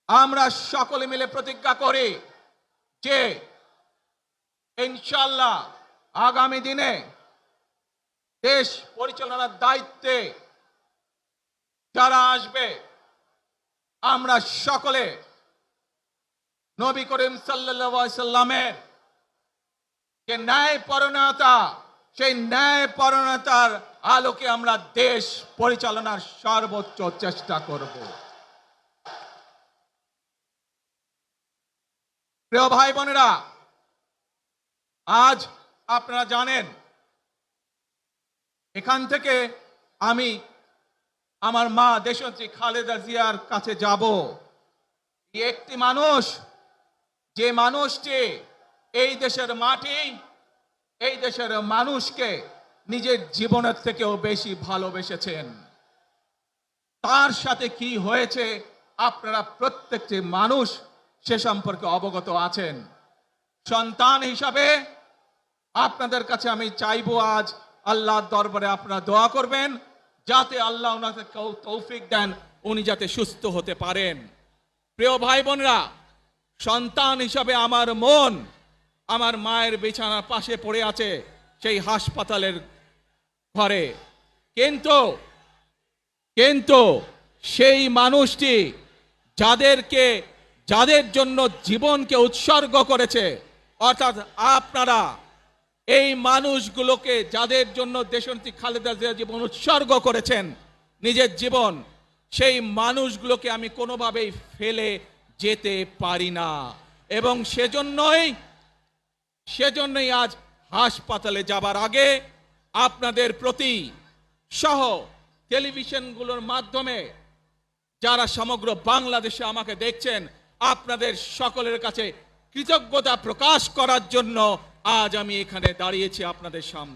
আমরা সকলে মিলে প্রতিজ্ঞা করি যে ইনশাআল্লাহ আগামী দিনে দেশ পরিচালনার দায়িত্বে যারা আসবে আমরা সকলে নবী করিম সাল্লাল্লাহু আলাইহি সাল্লামের যে ন্যায়পরায়ণতা, সেই ন্যায়পরায়ণতার আলোকে আমরা দেশ পরিচালনার সর্বোচ্চ চেষ্টা করব। প্রিয় ভাই বোনেরা, আজ আপনারা জানেন এখান থেকে আমি আমার মা দেশনেত্রী খালেদা জিয়ার কাছে যাব। একটি মানুষ, যে মানুষটি এই দেশের মাটি, এই দেশের মানুষকে নিজের জীবনের থেকেও বেশি ভালোবেসেছেন। তার সাথে কি হয়েছে আপনারা প্রত্যেকটি মানুষ সে সম্পর্কে অবগত আছেন। সন্তান হিসাবে আপনাদের কাছে আমি চাইবো আজ আল্লাহর দরবারে আপনারা দোয়া করবেন যাতে আল্লাহ ওনাকে তৌফিক দেন, উনি যাতে সুস্থ হতে পারেন। প্রিয় ভাই বোনেরা, সন্তান হিসাবে আমার মন আমার মায়ের বিছানার পাশে পড়ে আছে সেই হাসপাতালের ঘরে, কিন্তু সেই মানুষটি যাদের জন্য জীবনকে উৎসর্গ করেছে, অর্থাৎ আপনারা এই মানুষগুলোকে যাদের জন্য দেশনেত্রী খালেদা জিয়া জীবন উৎসর্গ করেছেন নিজের জীবন, সেই মানুষগুলোকে আমি কোনোভাবেই ফেলে যেতে পারি না। এবং সেজন্যই আজ হাসপাতালে যাবার আগে আপনাদের প্রতি সহ টেলিভিশনগুলোর মাধ্যমে যারা সমগ্র বাংলাদেশে আমাকে দেখছেন, আপনাদের সকলের কাছে কৃতজ্ঞতা প্রকাশ করার জন্য আজ আমি এখানে দাঁড়িয়েছি আপনাদের সামনে।